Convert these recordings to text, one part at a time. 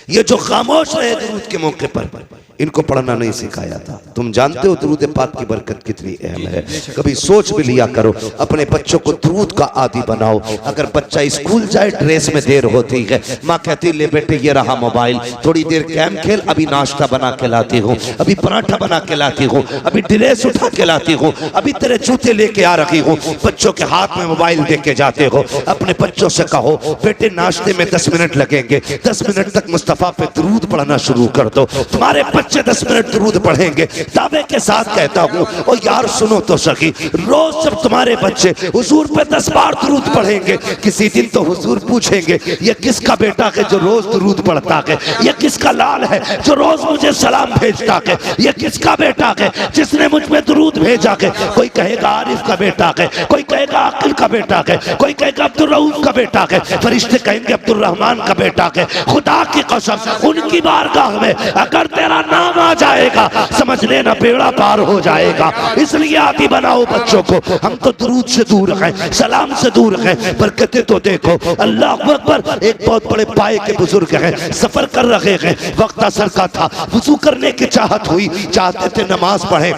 ये जो खामोश रहे दुरूद के मौके पर, इनको पढ़ना नहीं सिखाया था। तुम जानते हो दुरूद पाक की बरकत कितनी अहम है। कभी सोच भी लिया करो, अपने बच्चों को दुरूद का आदी बनाओ। अगर बच्चा स्कूल जाए, ड्रेस में देर होती है, माँ कहती ले बेटे ये रहा मोबाइल, थोड़ी देर गेम खेल, अभी नाश्ता बना के लाती हूँ, अभी पराठा बना के लाती हूँ, अभी ड्रेस उठा के लाती हूँ, अभी तेरे जूते लेके आ रही हूँ। बच्चों के हाथ में मोबाइल दे के जाते हो। अपने बच्चों से कहो बेटे नाश्ते में 10 मिनट लगेंगे, 10 मिनट तक मुस्तफा पे दुरूद पढ़ना शुरू कर दो। तुम्हारे बच्चे 10 मिनट दुरूद पढ़ेंगे। दावे के साथ कहता हूँ, और यार सुनो तो सही, रोज जब तुम्हारे बच्चे हुजूर पे 10 बार दुरूद पढ़ेंगे, किसी दिन तो हुजूर पूछेंगे ये किसका बेटा है जो रोज दुरूद पढ़ता है, ये किसका लाल है जो रोज मुझे सलाम भेजता है, ये किसका बेटा है जिसने मुझ पे दुरूद भेजा है। कोई कहेगा आरिफ का बेटा है, कोई कहेगा आकिल का बेटा है, कोई कहेगा अब्दुल रऊफ का बेटा है, फरिश्ते कहेंगे अब्दुल रहमान का बेटा है। खुदा की कसम उनकी बारगाह में अगर तेरा नाम आ जाएगा, समझ लेना बेड़ा पार हो जाएगा। इसलिए आदी बनाओ बच्चों को। हम तो दुरूद से दूर हैं, सलाम से दूर हैं, बरकतें तो देखो। अल्लाह अकबर। एक बहुत बड़े पाए के बुजुर्ग हैं, सफर कर रहे हैं, वक्त असर का था, वुजू करने की चाहत हुई, चाहते थे नमाज पढ़े,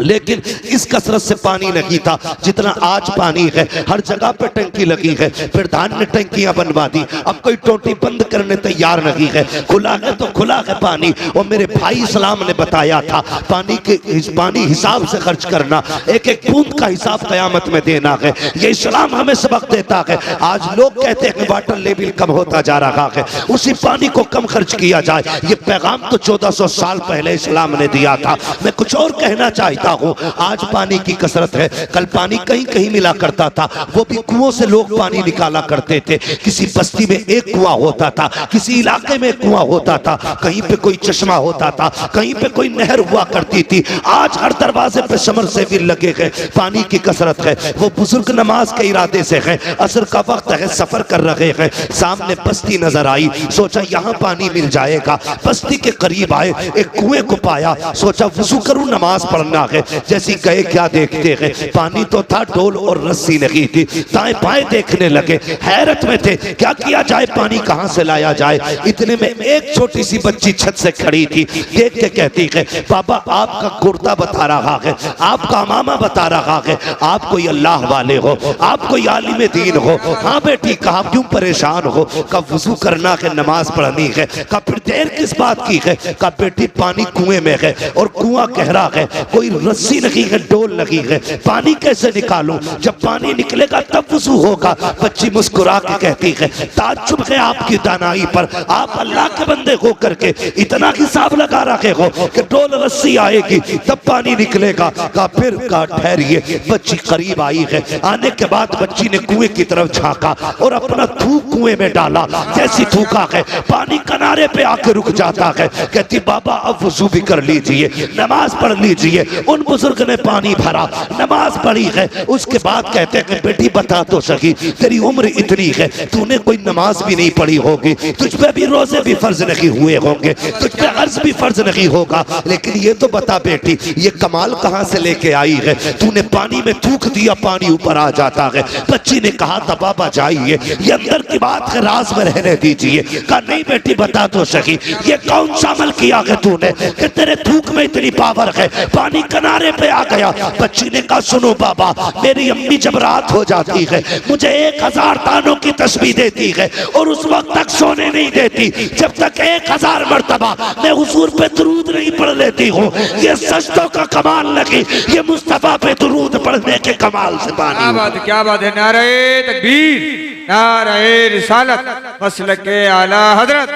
लेकिन इस कसरत से पानी नहीं था जितना आज पानी है। हर जगह पे टंकी लगी है, प्रधान ने टंकियां बनवा दी, अब कोई टोटी बंद करने तैयार नहीं है। खुला है तो खुला है पानी। और मेरे भाई इस्लाम ने बताया था पानी हिसाब से खर्च करना, एक एक बूंद का हिसाब कयामत में देना है। ये इस्लाम हमें सबक देता है। आज लोग कहते हैं वाटर लेवल कम होता जा रहा है, उसी पानी को कम खर्च किया जाए। ये पैगाम तो 1400 साल पहले इस्लाम ने दिया था। मैं कुछ और कहना चाहता हूं, आज पानी की कसरत है, कल पानी कहीं कहीं मिला करता था, वो भी कुओं से लोग पानी निकाला करते थे। किसी बस्ती में एक कुआं होता था, किसी इलाके में कुआं होता था, कहीं पे कोई चश्मा होता था, कहीं पे कोई नहर हुआ करती थी। आज हर दरवाजे पे समर से भी लगे हैं। पानी की कसरत है। वो बुजुर्ग नमाज के इरादे से है, असर का वक्त है, सफर कर रहे हैं, सामने बस्ती नजर आई, सोचा यहाँ पानी मिल जाएगा। बस्ती के करीब आए, एक कुएं को पाया, सोचा वुजू करूं नमाज पढ़ना है। जैसी गए क्या देखते हैं, पानी तो था, डोल और रस्सी नहीं थी। दाएं बाएं देखने लगे, हैरत में थे, क्या किया जाए, पानी कहां से लाया जाए। इतने में एक छोटी सी बच्ची छत से खड़ी थी, देख के कहती है पापा आपका कुर्ता बता रहा है, आपका मामा बता रहा है, आप कोई अल्लाह वाले हो, आप कोई आलिम दीन हो। हाँ बेटी, कहा क्यों परेशान हो, कब वुजू करना है, नमाज पढ़नी है। कब फिर देर किस बात की है, कब बेटी पानी कुएं में है और कुआं गहरा है, कोई रस्सी नहीं है, डोल लगी है, पानी कैसे निकालूं, जब पानी निकलेगा तब वुजू होगा। बच्ची मुस्कुरा के कहती है ताज्जुब है आपकी दानाई पर, आप अल्लाह के बंदे हो करके इतना हिसाब लगा रखे हो कि डोल रस्सी आएगी तब पानी निकलेगा। का फिर का ठहरिए। बच्ची करीब आई है, आने के बाद बच्ची ने कुएं की तरफ झांका और अपना थूक कुएं में डाला। जैसी थूका है, पानी किनारे पे आके रुक जाता है। कहती बाबा अब वुजू भी कर लीजिए, नमाज पढ़ लीजिए। उन बुजुर्ग ने पानी भरा, नमाज पढ़ी है। उसके बाद कहते हैं बेटी बता तो सही, तेरी उम्र इतनी है, तूने कोई नमाज भी नहीं पढ़ी होगी, तुझ पे भी रोजे भी फर्ज नहीं हुए होंगे, तुझ पे अर्ज भी फर्ज नहीं होगा, लेकिन ये तो बता बेटी ये कमाल कहां से लेके आई है, तूने पानी में थूक दिया पानी ऊपर आ जाता है। बच्ची ने कहा था बाबा जाइए, ये अंदर की बात है, राज में रहने दीजिए। कहा नहीं बेटी बता तो सही, ये कौन सा अमल किया है तूने कि तेरे थूक में इतनी पावर है, पानी किनारे पे आ गया। बच्ची ने कहा सुनो बाबा, मेरी अम्मी जब रात हो जाती है मुझे 1000 तानों की तस्बीह देती है और उस वक्त तक सोने नहीं देती जब तक 1000 मर्तबा मैं हुजूर पे दुरूद नहीं पढ़ लेती हूँ। ये सजदों का कमाल लगी, ये मुस्तफा पे दुरूद पढ़ने के कमाल से पानी। क्या बात है, नारे तकबीर, नारे रिसालत, मसलके आला हजरत,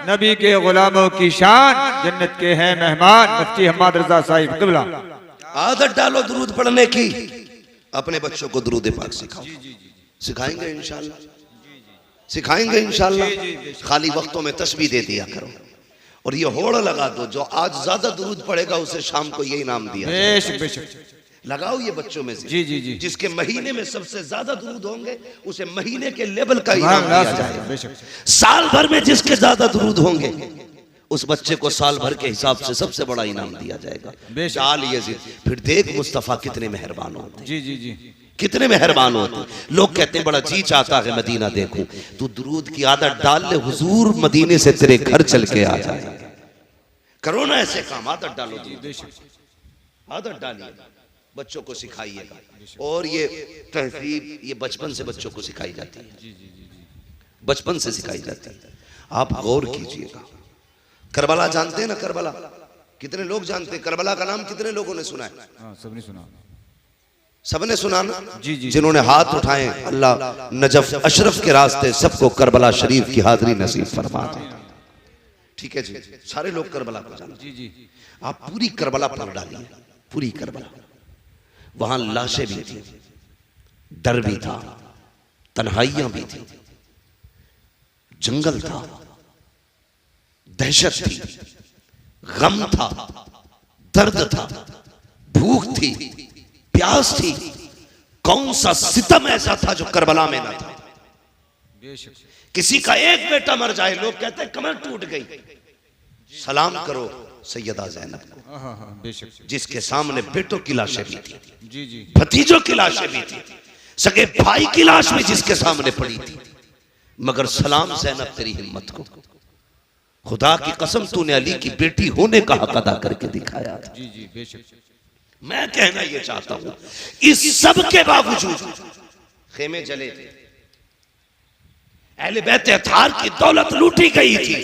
नबी के गुलामों की शान, जन्नत के हैं मेहमान, मुफ्ती हम्मद रजा साहिब क़िबला। आदत डालो दुरूद पढ़ने की, अपने बच्चों को दुरूद पाक सिखाओ। सिखाएंगे इंशाल्लाह, सिखाएंगे इंशाल्लाह। खाली वक्तों में तस्बीह दे दिया करो और ये होड़ लगा दो, जो आज ज्यादा दुरूद पढ़ेगा उसे शाम को यही नाम दिया। बेशक बेशक लगाओ ये बच्चों में से। जी जी जी। जिसके महीने में सबसे ज्यादा दुरूद होंगे उसे महीने के लेवल का इनाम दिया जाएगा। साल भर में जिसके ज्यादा दुरूद होंगे उस बच्चे को साल भर के हिसाब से सबसे बड़ा इनाम दिया जाएगा। चाल ये फिर देख मुस्तफा कितने मेहरबान होते हैं। जी जी जी। कितने मेहरबान होते। लोग कहते हैं बड़ा जी चाहता है मदीना देखूं, तू दुरूद की आदत डाल ले, हुजूर मदीने से तेरे घर चल के आ जाए। करो ना ऐसे काम, आदत डालो, आदत डालिए, बच्चों को सिखाइएगा। और ये तहजीब ये बचपन से बच्चों को सिखाई जाती है, बचपन से सिखाई जाती है। आप गौर कीजिएगा, करबला जानते हैं ना? करबला कितने लोग जानते हैं? करबला का नाम कितने लोगों ने सुना है? सबने सुना, सबने सुना ना? जी जी। जिन्होंने हाथ उठाए, अल्लाह नजफ अशरफ के रास्ते सबको करबला शरीफ की हाजिरी नसीब फरमा दे। ठीक है जी, सारे लोग करबला को जानते। जी जी। आप पूरी करबला पढ़ डालिए, पूरी करबला। वहां लाशें भी थी, डर भी था, तन्हाइयां भी थी, जंगल था, दहशत थी, गम था, दर्द था, भूख थी, प्यास थी। कौन सा सितम ऐसा था जो करबला में ना था? किसी का एक बेटा मर जाए, लोग कहते हैं कमर टूट गई। सलाम करो सैयदा ज़ैनब को, जिसके सामने बेटों की लाशें भी थी, जी जी, भतीजों की लाशें भी थी, सगे भाई की लाश भी जिसके सामने पड़ी थी। मगर सलाम ज़ैनब तेरी हिम्मत को, खुदा की कसम तूने अली की बेटी होने का हक अदा करके दिखाया था। जी जी, बेशक। मैं कहना ये चाहता हूं, इस सब के बावजूद खेमे जले थे, अहले बैत अतार की दौलत लूटी गई थी,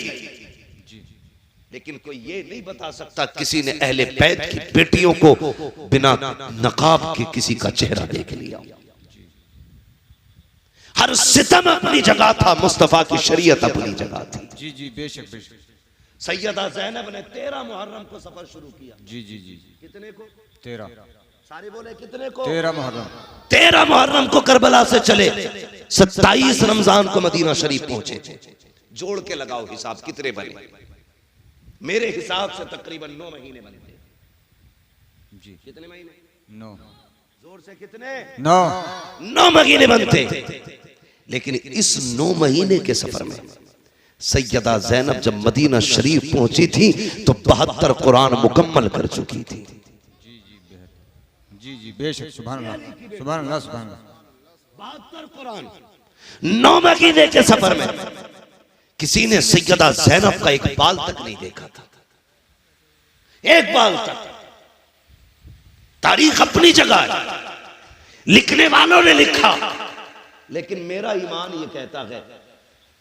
लेकिन कोई ये नहीं बता सकता किसी ने अहले बैत की बेटियों को बिना नकाब के किसी का चेहरा देख लिया। हर सितम अपनी जगह था, मुस्तफा की शरीयत अपनी जगह थी। जी जी, बेशक बेशक। सैयदा ज़ैनब ने 13 मुहर्रम को सफर शुरू किया। जी जी जी। कितने को? 13। सारे बोले कितने को? 13 मुहर्रम। 13 मुहर्रम को करबला से चले, 27 रमजान को मदीना शरीफ पहुंचे। जोड़ के लगाओ हिसाब कितने बने? मेरे हिसाब से तकरीबन 9 महीने बनते। जी। कितने महीने? 9। जोर से कितने? 9 महीने बनते। लेकिन इस 9 महीने के सफर में सैयदा ज़ैनब जब मदीना शरीफ पहुंची थी तो 72 कुरान मुकम्मल कर चुकी थी। जी जी, बेशक। सुभान अल्लाह, सुभान अल्लाह, सुभान अल्लाह। 72 कुरान 9 महीने के सफर में किसी ने सैयदा ज़ैनब का एक बाल तक नहीं देखा था, एक बाल तक। तारीख अपनी जगह है, लिखने वालों ने लिखा, लेकिन मेरा ईमान ये कहता है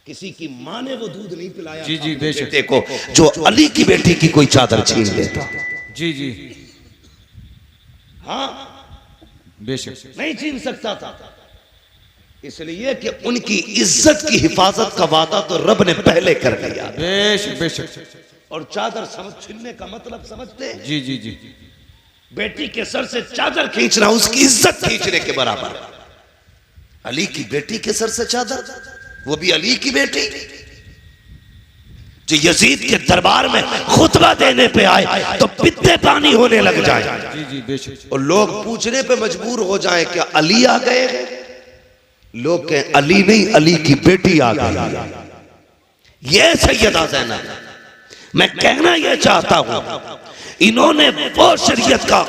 किसी की मां ने वो दूध नहीं पिलाया। जी जी, बेशक। बेटे को जो अली की बेटी की कोई चादर छीन लेता। जी जी, हाँ, बेशक। नहीं छीन सकता था, इसलिए कि उनकी इज्जत की हिफाजत का वादा तो रब ने पहले कर दिया। बेशक बेशक। और चादर समझ छीनने का मतलब समझते? जी जी जी, बेटी के सर से चादर खींचना उसकी इज्जत खींचने के बराबर। अली की बेटी के सर से चादर, वो भी अली की बेटी जो यजीद के दरबार में खुतबा देने पे आए तो पित्ते पानी होने लग जाए। जी जी, बेशक। और लोग पूछने पे मजबूर हो जाए क्या अली आ गए? लोग कहें अली नहीं, अली की बेटी आ गई। ये सैयदा ज़ैनब। मैं कहना यह चाहता हूं, इन्होंने वो शरीयत का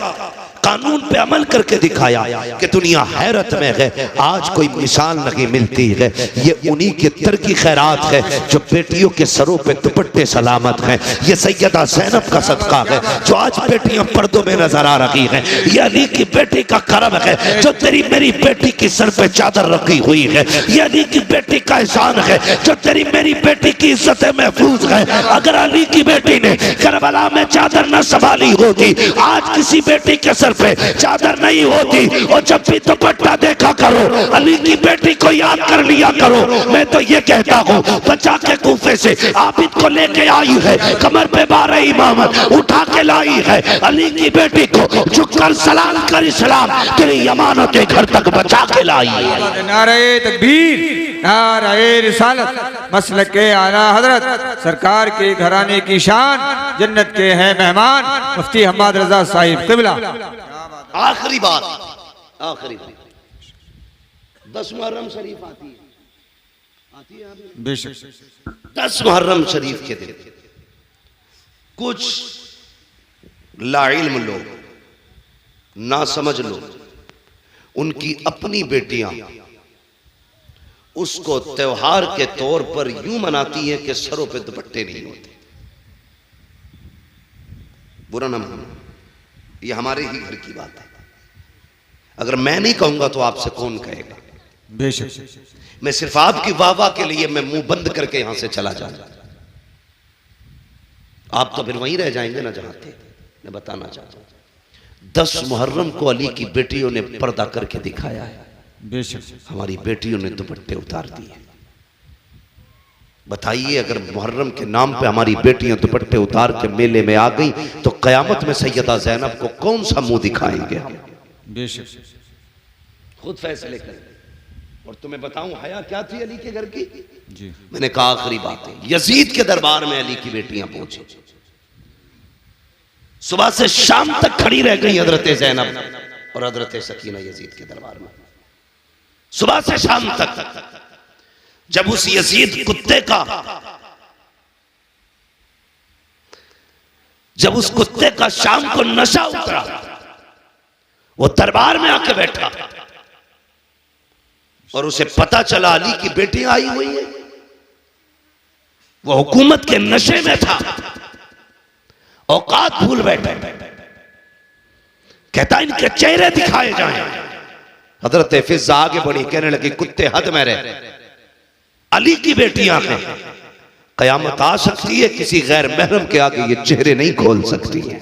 कानून पे अमल करके दिखाया कि दुनिया हैरत में है। आज कोई मिसाल नहीं मिलती है। ये उन्हीं के तरकी खैरात है जो बेटियों के सरों पे दुपट्टे सलामत हैं। ये सैयदा ज़ैनब का सदका है जो आज बेटियां पर्दों में नजर आ रही हैं। ये अली की बेटी का करम है जो तेरी मेरी बेटी की सर पे चादर रखी हुई है। ये अली की बेटी का एहसान है जो तेरी मेरी बेटी की इज्जत महफूज है। अगर अली की बेटी ने करबला में चादर न संभाली होती, आज किसी बेटी के सर पे चादर नहीं होती। और जब भी दुपट्टा देखा करो, अली की बेटी को याद कर लिया करो। मैं तो ये कहता हूँ, बचा के कूफे से आबिद को लेके आई है, कमर पे 12 इमामत उठा के लाई है। अली की बेटी को झुककर सलाम कर इस्लाम तेरी अमानत के घर तक बचा के लाई है। नारे तकबीर, नारे रिसालत, मसलक के आला हजरत सरकार के घराने की शान, जन्नत के हैं मेहमान मुफ्ती हम्माद रजा साहिब क़िबला। आखिरी बात, आखिरी बात, 10 मुहर्रम शरीफ आती है बेशक। 10 मुहर्रम शरीफ के दिन कुछ लाइल्म लोग, ना समझ लोग, उनकी अपनी बेटियां उसको त्योहार के तौर पर यूं मनाती हैं कि सरों पे दुपट्टे नहीं होते। बुरा ना मानो, ये हमारे ही घर की बात है। अगर मैं नहीं कहूंगा तो आपसे कौन कहेगा? बेशक। मैं सिर्फ आपकी वाह के लिए मैं मुंह बंद करके यहां से चला जाऊंगा। आप तो फिर वहीं रह जाएंगे ना जहां थे। मैं बताना चाहता हूं 10 मुहर्रम को अली की बेटियों ने पर्दा करके दिखाया है। बेशक। हमारी बेटियों ने दुपट्टे उतार दिए। बताइए, अगर मुहर्रम के नाम पे हमारी बेटियां दुपट्टे उतार के मेले में आ गई तो कयामत में सैयदा ज़ैनब को कौन सा मुंह दिखाएंगे हम? बेशक। खुद फैसले करें। और तुम्हें बताऊं हया क्या थी अली के घर की? जी। मैंने कहा आखिरी बात है, यजीद के दरबार में अली की बेटियां पहुंची। सुबह से शाम तक खड़ी रह गई हजरत ज़ैनब और हजरत सकीना यजीद के दरबार में, सुबह से शाम तक। जब उस यजीद कुत्ते का, जब उस कुत्ते का शाम को नशा उतरा, वो दरबार में आके बैठा और उसे पता चला अली की बेटियां आई हुई है। वो हुकूमत के नशे में था, औकात भूल बैठे। कहता इनके चेहरे दिखाए जाएं। हजरत फिजा आगे बढ़ी, कहने लगी कुत्ते हद में रहे, अली की बेटियां हैं, कयामत आ सकती है, किसी गैर महरम के आगे ये चेहरे नहीं खोल सकती है।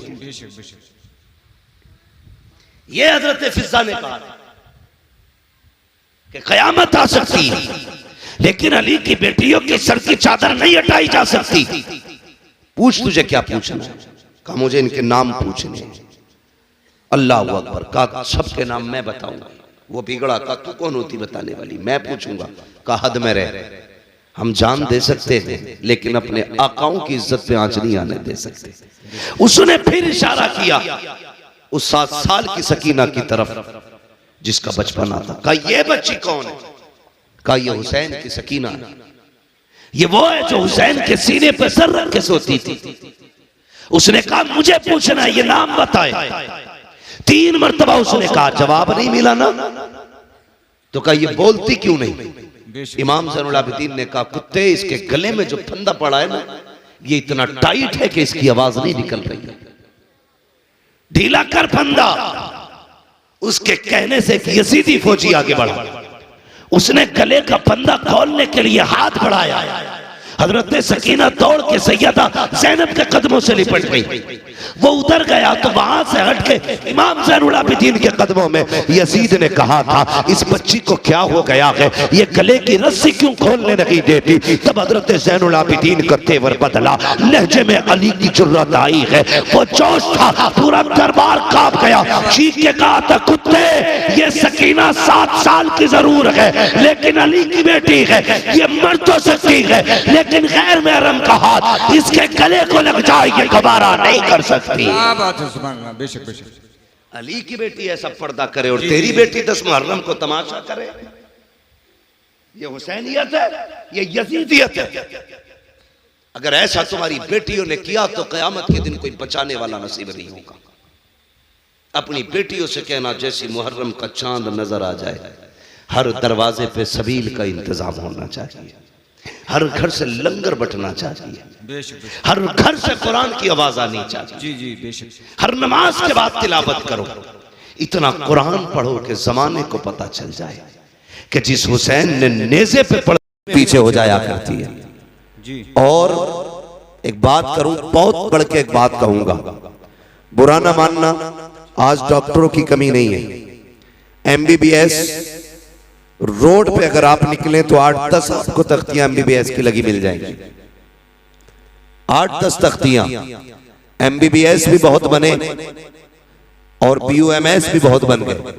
ये हजरत फिजा ने कहा कि कयामत आ सकती है, लेकिन अली की बेटियों के सर की चादर नहीं हटाई जा सकती। पूछ, तुझे क्या पूछना? कहा मुझे इनके नाम पूछने। अल्लाह अकबर। कहा सबके नाम मैं बताऊंगा। वो बिगड़ा, कहा तू कौन होती बताने वाली? मैं पूछूंगा। कहा हद में रह, हम जान दे सकते हैं लेकिन अपने आकाओं की इज्जत पे आंच नहीं आने दे सकते। उसने फिर इशारा किया उस 7 साल की सकीना की तरफ जिसका बचपना था। कहा ये बच्ची कौन है? कहा ये हुसैन की सकीना है। ये वो है जो हुसैन के सीने पे सर रख के सोती थी। उसने कहा मुझे पूछना है, ये नाम बताए। 3 मरतबा उसने कहा, जवाब नहीं मिला ना। तो कहा ये बोलती क्यों नहीं? इमाम ज़ैनुल आबिदीन ने कहा कुत्ते, इसके गले में जो फंदा पड़ा है ना, ये इतना टाइट है कि इसकी आवाज नहीं निकल रही है। ढीला कर फंदा। उसके कहने से यजीदी फौजी आगे बढ़ा। उसने गले का फंदा खोलने के लिए हाथ बढ़ाया। हजरत सकीना दौड़ के सैयदा ज़ैनब के कदमों से लिपट गई। वो उधर गया तो वहां से हट के इमाम ज़ैनुल आबिदीन के कदमों में यजीद ने कहा था इस बच्ची को क्या हो गया है, ये गले की रस्सी क्यों खोलने नहीं देती? तब हजरत ज़ैनुल आबिदीन का तेवर बदला, लहजे में अली की जुर्रत आई है। वो जोश था, पूरा दरबार कांप गया। चीख के कहा था कुत्ते, ये सकीना 7 साल की जरूर है लेकिन अली की बेटी है, ये मर तो सकती है लेकिन गैर महरम का हाथ इसके गले को लग जाए ये गवारा नहीं कर सकती। क्या बात है, सुभान अल्लाह। बेशक बेशक। अली की बेटी ऐसा पर्दा करे और तेरी बेटी 10 मुहर्रम को तमाशा करे, ये हुसैनियत है, ये यजीदियत है। अगर ऐसा तुम्हारी बेटियों ने किया तो कयामत के दिन कोई बचाने वाला नसीब नहीं होगा। अपनी बेटियों से कहना जैसी मुहर्रम का चांद नजर आ जाए, हर दरवाजे पे सबील का इंतजाम होना चाहिए, हर घर से लंगर बटना चाहिए, हर घर से कुरान की आवाज आनी चाहिए। जी जी बेशक। हर नमाज के बाद तिलावत करो, इतना कुरान पढ़ो कि जमाने को पता चल जाए कि जिस हुसैन ने नेज़े पे पढ़ पीछे हो जाया करती है। जी। और एक बात करूं, बहुत बढ़ के एक बात कहूंगा, बुरा ना मानना, आज डॉक्टरों की कमी नहीं है। MBBS रोड पे अगर आप निकले तो 8-10 आपको तख्तियां MBBS की लगी मिल जाएंगी। 8-10 तख्तियां। MBBS भी बहुत बने और BUMS भी बहुत बन गए,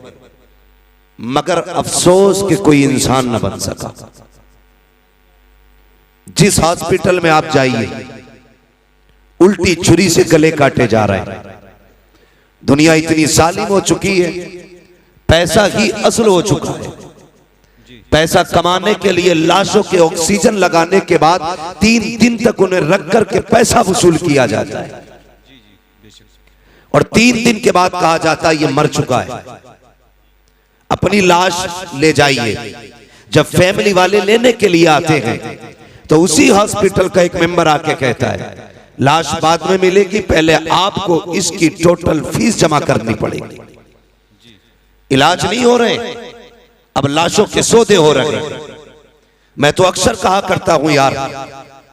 मगर अफसोस कि कोई इंसान न बन सका। जिस हॉस्पिटल में आप जाइए उल्टी छुरी से गले काटे जा रहे हैं। दुनिया इतनी जालिम हो चुकी है, पैसा ही असल हो चुका है। पैसा कमाने के लिए लाशों के ऑक्सीजन लगाने के बाद 3 दिन तक उन्हें रख करके पैसा वसूल किया जाता है और 3 दिन के बाद कहा जाता है ये मर चुका है। अपनी लाश ले जाइए। जब फैमिली वाले लेने के लिए आते हैं तो उसी हॉस्पिटल का एक मेंबर आके कहता है लाश बाद में मिलेगी, पहले आपको इसकी टोटल फीस जमा करनी पड़ेगी। इलाज नहीं हो रहे, अब लाशों के सौदे हो रहे हैं। मैं तो अक्सर कहा करता हूं यार,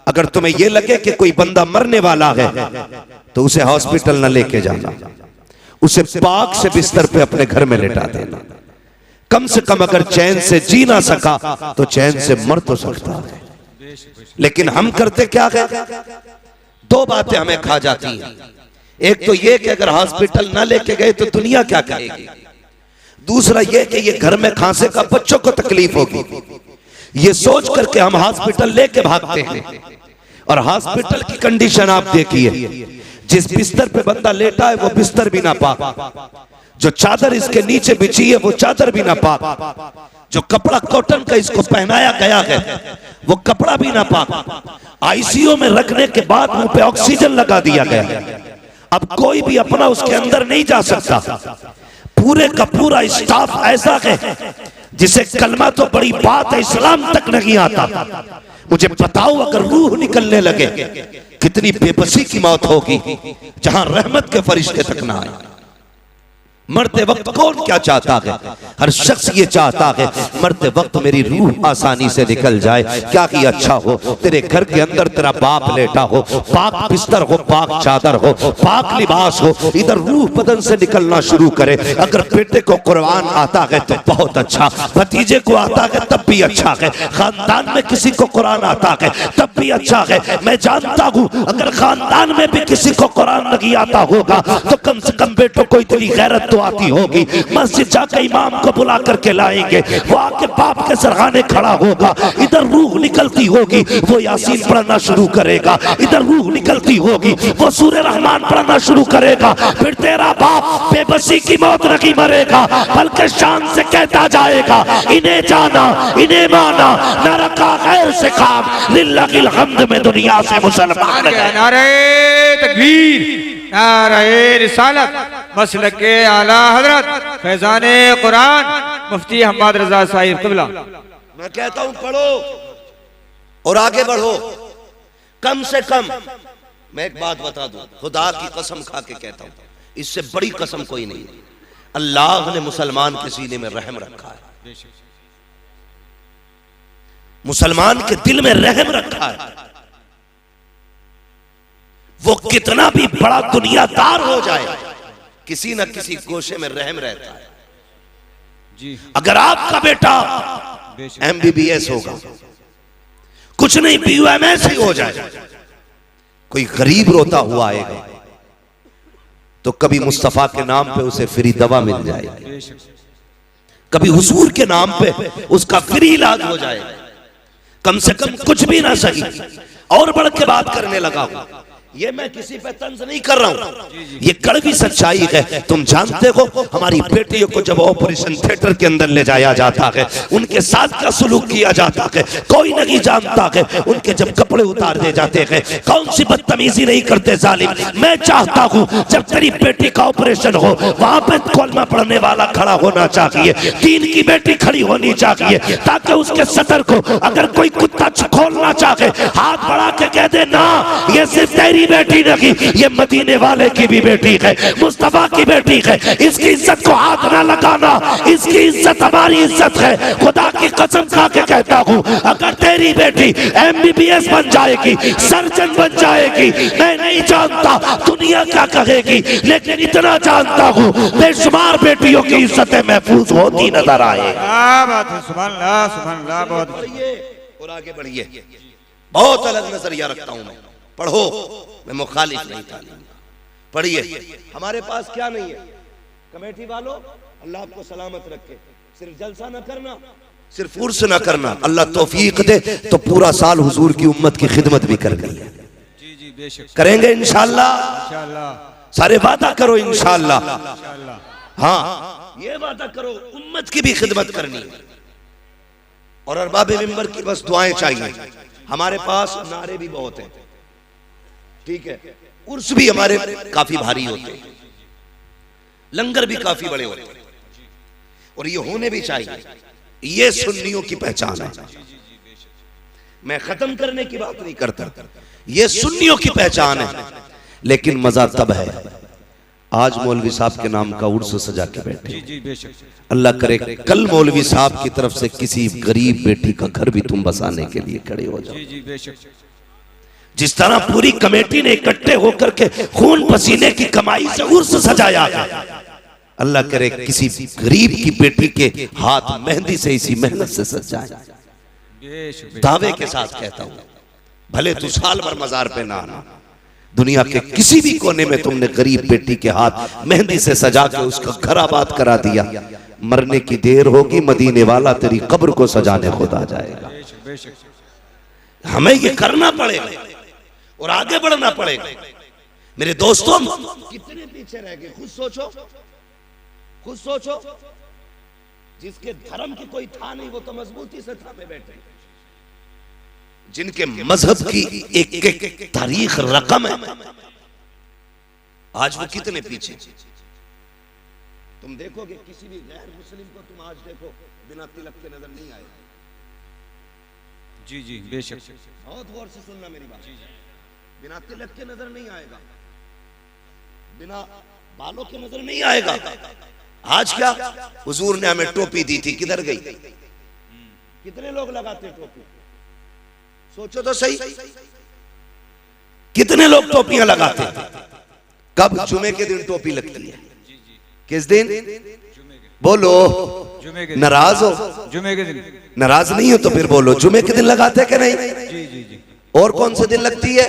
अगर तुम्हें यह लगे कि कोई बंदा मरने वाला है तो उसे हॉस्पिटल न लेके जाना, उसे पाक से बिस्तर पे अपने घर में लेटा देना। कम से कम अगर चैन से जी ना सका तो चैन से मर तो सकता है। लेकिन हम करते क्या है, दो बातें हमें खा जाती हैं। एक तो ये कि अगर हॉस्पिटल ना लेके गए तो दुनिया क्या कहेगी, दूसरा ये कि ये घर में खांसे का बच्चों को तकलीफ होगी। ये सोच करके हम हॉस्पिटल लेके भागते हैं। और हॉस्पिटल की कंडीशन आप देखिए, जिस बिस्तर पे बंदा लेटा है वो बिस्तर भी ना पाक, जो चादर इसके नीचे बिछी है वो चादर भी ना पाक, जो कपड़ा कॉटन का इसको पहनाया गया है वो कपड़ा भी ना पाक। आईसीयू में रखने के बाद मुंह पे ऑक्सीजन लगा दिया गया। अब कोई भी अपना उसके अंदर नहीं जा सकता। पूरे का पूरा स्टाफ ऐसा है जिसे कलमा तो बड़ी बात है, इस्लाम तक नहीं आता। मुझे बताओ अगर रूह निकलने लगे कितनी बेबसी की मौत होगी, जहां रहमत के फरिश्ते तक ना आए। मरते वक्त कौन क्या चाहता है, हर शख्स ये चाहता है मरते वक्त मेरी रूह आसानी से निकल जाए। क्या कि अच्छा हो तेरे घर के अंदर तेरा बाप लेटा हो, पाक बिस्तर हो, पाक चादर हो, पाक लिबास हो, इधर रूह बदन से निकलना शुरू करे। अगर बेटे को कुरान आता है तो बहुत अच्छा, भतीजे को आता है तब भी अच्छा है, खानदान में किसी को कुरान आता है तब भी अच्छा है। मैं जानता हूँ अगर खानदान में भी किसी को कुरान नहीं आता होगा तो कम से कम बेटों को इतनी गैरत आती होगी, मस्जिद जाकर इमाम को बुला करके लाएंगे, वो आके बाप के सरहाने खड़ा होगा, इधर रूह निकलती होगी वो यासीन पढ़ना शुरू करेगा, इधर रूह निकलती होगी वो सूरह रहमान पढ़ना शुरू करेगा। फिर तेरा बाप बेबसी की मौत नहीं मरेगा बल्कि शान से कहता जाएगा इन्हें जाना इन्हें माना, न रखा गैर से काम, लिल्लाहिल हम्द में दुनिया से मुसलमान है। नारे तकबीर, नारे रिसालत, मसलके आला हजरत फैजाने कुरान मुफ्ती हम्माद रजा साहिब क़िबला। मैं कहता हूं पढ़ो और आगे बढ़ो। कम से कम मैं एक बात बता दूं, खुदा की कसम खा के कहता हूं, इससे बड़ी कसम कोई नहीं, अल्लाह ने मुसलमान के सीने में रहम रखा है, मुसलमान के दिल में रहम रखा है। वो कितना भी बड़ा दुनियादार हो जाए किसी न किसी गोशे में रहम रहता है। जी। अगर आपका बेटा MBBS होगा, कुछ नहीं BUMS ही हो जाए, कोई गरीब रोता हुआ आएगा तो कभी मुस्तफा के नाम पे उसे फ्री दवा मिल जाएगी, कभी हुजूर के नाम पे उसका फ्री इलाज हो जाएगा। कम से कम कुछ भी ना सही और बढ़ के बात करने लगा हूं, ये मैं किसी पे तंज नहीं कर रहा हूं, ये कड़वी सच्चाई है। तुम जानते हो हमारी बेटियों को जब ऑपरेशन थिएटर के अंदर ले जाया जाता है, उनके साथ का सुलूक किया जाता है, कोई नहीं जानता है। उनके जब कपड़े उतार दे जाते हैं, कौन सी बदतमीजी नहीं करते जालिम। मैं चाहता हूं जब तेरी बेटी का ऑपरेशन हो वहां पे कलमा पढ़ने वाला खड़ा होना चाहिए, दीन की बेटी खड़ी होनी चाहिए, ताकि उसके सतर को अगर कोई कुत्ता खोलना चाहे हाथ बढ़ा के कह दे ना ये सिर्फ तेरी बेटी नहीं, ये मदीने वाले की भी बेटी है, मुस्तफा की बेटी है, इसकी इज्जत को हाथ ना लगाना, इसकी इज्जत हमारी इज्जत है। खुदा की कसम खा के कहता हूँ अगर तेरी बेटी MBBS बन जाएगी, सर्जन बन जाएगी, मैं नहीं जानता दुनिया क्या कहेगी, लेकिन इतना जानता हूँ बेशुमार बेटियों की इज्जतें महफूज होती नजर आए। सुभान अल्लाह, सुभान अल्लाह। बहुत और आगे बढ़िए, बहुत अलग नजरिया रखता हूं मैं, पढ़ो, मैं मुखालिफ नहीं था, पढ़िए। हमारे पास क्या नहीं है कमेटी वालों, अल्लाह आपको सलामत रखे, सिर्फ जलसा ना करना, सिर्फ उर्स ना करना, अल्लाह तौफीक दे तो पूरा साल हुजूर की उम्मत की खिदमत भी करनी है। जी जी बेशक करेंगे इंशाअल्लाह, सारे वादा करो इंशाअल्लाह। हाँ ये वादा करो उम्मत की भी खिदमत करनी है। और अरबाबे मिंबर की बस दुआएं चाहिए। हमारे पास नारे भी बहुत हैं, ठीक है, उर्स भी हमारे काफी भारी होते हैं, लंगर भी काफी बड़े होते हैं, और ये होने भी चाहिए। ये सुन्नियों की पहचान है। मैं खत्म करने की बात नहीं करता, ये सुन्नियों की पहचान है। लेकिन मजा तब है आज मौलवी साहब के नाम का उर्स सजा के बैठे। अल्लाह करे कल मौलवी साहब की तरफ से किसी गरीब बेटी का घर भी तुम बसाने के लिए खड़े हो जाओ। जिस तरह पूरी कमेटी ने इकट्ठे होकर के खून पसीने की कमाई से उर्स सजाया, अल्लाह करे किसी गरीब की बेटी के हाथ मेहंदी से इसी मेहनत से सज जाए। दावे के साथ कहता हूं, भले तू साल भर मजार पे ना आना, दुनिया के किसी भी कोने में तुमने गरीब बेटी के हाथ मेहंदी से सजा के उसका घर आबाद करा दिया, मरने की देर होगी मदीने वाला तेरी कब्र को सजाने खुद आ जाएगा। हमें ये करना पड़ेगा और आगे बढ़ना पड़ेगा। मेरे दोस्तों, कितने पीछे रह गए, खुद सोचो, खुद सोचो। जिसके धर्म की कोई था नहीं वो तो मजबूती से थामे बैठे। जिनके मजहब की एक एक तारीख रकम है, आज वो कितने पीछे। तुम देखोगे किसी भी गैर मुस्लिम को, तुम आज देखो बिना तिलक के नजर नहीं आएगा। जी जी बेशक, बहुत गौर से सुनना मेरी बात। बिना तिलक के नजर नहीं आएगा, बिना बालों के नजर नहीं आएगा। आज क्या हुजूर ने हमें टोपी दी थी, किधर गई? कितने लोग लगाते टोपी? सोचो तो सही, कितने लोग टोपियां लगाते? कब? जुमे के दिन टोपी लगती है। किस दिन? बोलो, नाराज हो? जुमे के दिन। नाराज नहीं हो तो फिर बोलो, जुमे के दिन लगाते कि नहीं? जी जी जी। और कौन से दिन लगती है?